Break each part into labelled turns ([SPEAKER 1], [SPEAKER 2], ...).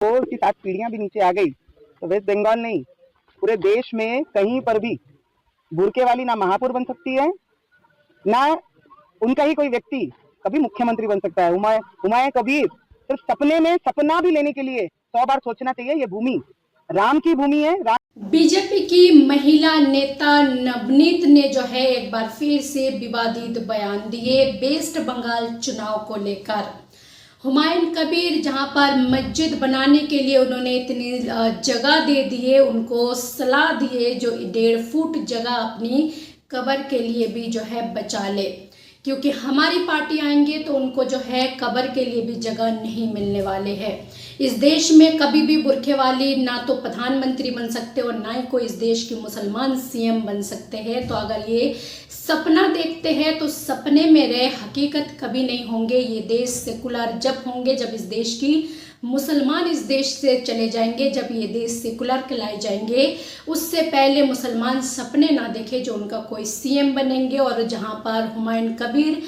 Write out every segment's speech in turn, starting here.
[SPEAKER 1] तो उसकी 7 पीढ़ियां भी नीचे आ गई तो वेस्ट बंगाल नहीं, पूरे देश में कहीं पर भी बुरके वाली ना महापौर बन सकती है, ना उनका ही कोई व्यक्ति कभी मुख्यमंत्री बन सकता है। हुमायूं कबीर सिर्फ सपने में सपना भी लेने के लिए 100 बार सोचना चाहिए। ये भूमि राम की भूमि है।
[SPEAKER 2] बीजेपी की महिला नेता नवनीत ने जो है एक बार फिर से विवादित बयान दिए वेस्ट बंगाल चुनाव को लेकर। हुमायूं कबीर जहां पर मस्जिद बनाने के लिए उन्होंने इतनी जगह दे दिए, उनको सलाह दिए जो 1.5 फुट जगह अपनी कब्र के लिए भी जो है बचा ले, क्योंकि हमारी पार्टी आएंगे तो उनको जो है कब्र के लिए भी जगह नहीं मिलने वाले हैं। इस देश में कभी भी बुरखे वाली ना तो प्रधानमंत्री बन सकते और ना ही कोई इस देश के मुसलमान सीएम बन सकते हैं। तो अगर ये सपना देखते हैं तो सपने में रहे, हकीकत कभी नहीं होंगे। ये देश सेकुलर जब होंगे जब इस देश की मुसलमान इस देश से चले जाएंगे, जब ये देश सेकुलर कहलाए जाएंगे। उससे पहले मुसलमान सपने ना देखे जो उनका कोई सीएम बनेंगे। और जहां पर हुमायूं कबीर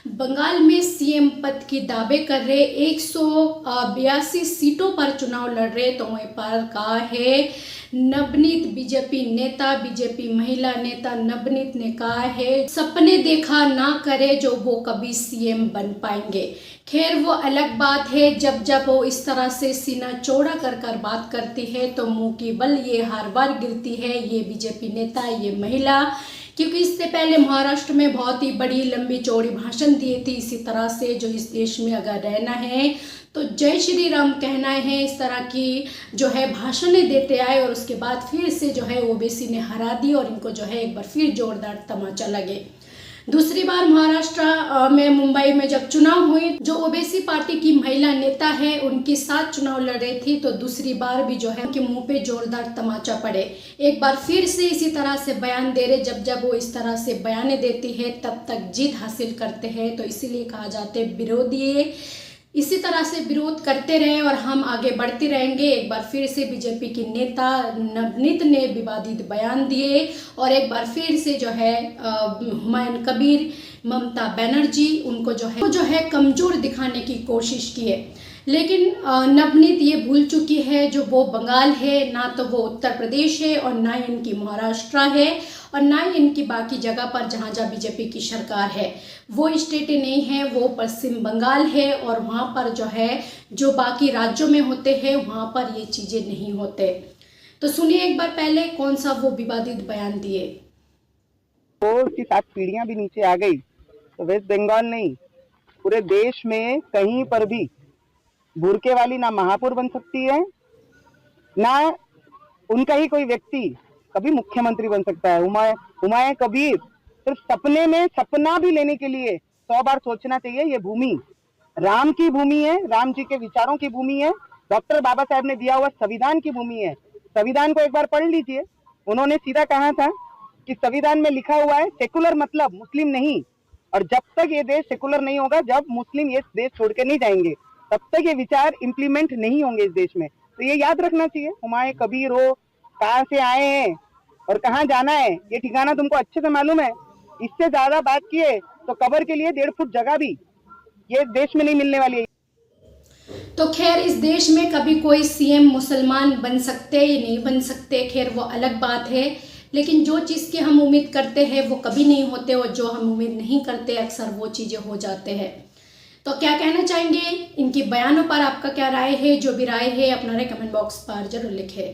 [SPEAKER 2] बंगाल में सीएम पद की दावे कर रहे, 182 सीटों पर चुनाव लड़ रहे, तो वहीं पर कहा है नवनीत बीजेपी नेता, बीजेपी महिला नेता नवनीत ने कहा है सपने देखा ना करे जो वो कभी सीएम बन पाएंगे। खैर वो अलग बात है, जब वो इस तरह से सीना चौड़ा कर बात करती है तो मुंह की बल ये हर बार गिरती है ये बीजेपी नेता, ये महिला। क्योंकि इससे पहले महाराष्ट्र में बहुत ही बड़ी लंबी चौड़ी भाषण दिए थी इसी तरह से, जो इस देश में अगर रहना है तो जय श्री राम कहना है, इस तरह की जो है भाषणें देते आए। और उसके बाद फिर से जो है ओबीसी ने हरा दी और इनको जो है एक बार फिर जोरदार तमाचा लगे। दूसरी बार महाराष्ट्र में मुंबई में जब चुनाव हुए, जो ओबीसी पार्टी की महिला नेता है उनके साथ चुनाव लड़ रही थी, तो दूसरी बार भी जो है उनके मुंह पे जोरदार तमाचा पड़े। एक बार फिर से इसी तरह से बयान दे रहे, जब वो इस तरह से बयान देती है तब तक जीत हासिल करते हैं। तो इसीलिए कहा जाता है विरोधी इसी तरह से विरोध करते रहे और हम आगे बढ़ते रहेंगे। एक बार फिर से बीजेपी की नेता नवनीत ने विवादित बयान दिए और एक बार फिर से जो है हुमायूं कबीर, ममता बनर्जी उनको जो है कमजोर दिखाने की कोशिश की है। लेकिन नवनीत ये भूल चुकी है जो वो बंगाल है, ना तो वो उत्तर प्रदेश है और ना ही इनकी महाराष्ट्र है और ना ही इनकी बाकी जगह पर जहाँ जहाँ बीजेपी की सरकार है वो स्टेटें नहीं है, वो पश्चिम बंगाल है। और वहाँ पर जो है जो बाकी राज्यों में होते हैं वहाँ पर ये चीज़ें नहीं होते। तो सुनिए एक बार पहले कौन सा वो विवादित बयान दिए।
[SPEAKER 1] तो उसकी 7 पीढ़ियां भी नीचे आ गई तो वेस्ट बंगाल नहीं, पूरे देश में कहीं पर भी बुरके वाली ना महापौर बन सकती है, ना उनका ही कोई व्यक्ति कभी मुख्यमंत्री बन सकता है। हुमायूं कबीर सिर्फ सपने में सपना भी लेने के लिए 100 बार सोचना चाहिए। ये भूमि राम की भूमि है, राम जी के विचारों की भूमि है, डॉक्टर बाबा साहब ने दिया हुआ संविधान की भूमि है। संविधान को एक बार पढ़ लीजिए, उन्होंने सीधा कहा था कि संविधान में लिखा हुआ है सेकुलर मतलब मुस्लिम नहीं, और जब तक ये देश सेकुलर नहीं होगा, जब मुस्लिम ये देश छोड़ के नहीं जाएंगे, तब तक ये विचार इम्प्लीमेंट नहीं होंगे इस देश में। तो ये याद रखना चाहिए। हुमायूं कबीर हो, कहाँ से आए हैं और कहाँ जाना है, ये ठिकाना तुमको अच्छे से मालूम है। इससे ज्यादा बात किए तो कब्र के लिए 1.5 फुट जगह भी ये देश में नहीं मिलने वाली है।
[SPEAKER 2] तो खैर इस देश में कभी कोई सीएम मुसलमान बन सकते या नहीं बन सकते, खैर वो अलग बात है। लेकिन जो चीज़ की हम उम्मीद करते हैं वो कभी नहीं होते और जो हम उम्मीद नहीं करते अक्सर वो चीज़ें हो जाते हैं। तो क्या कहना चाहेंगे इनकी बयानों पर, आपका क्या राय है? जो भी राय है अपना राय कमेंट बॉक्स पर जरूर लिखें।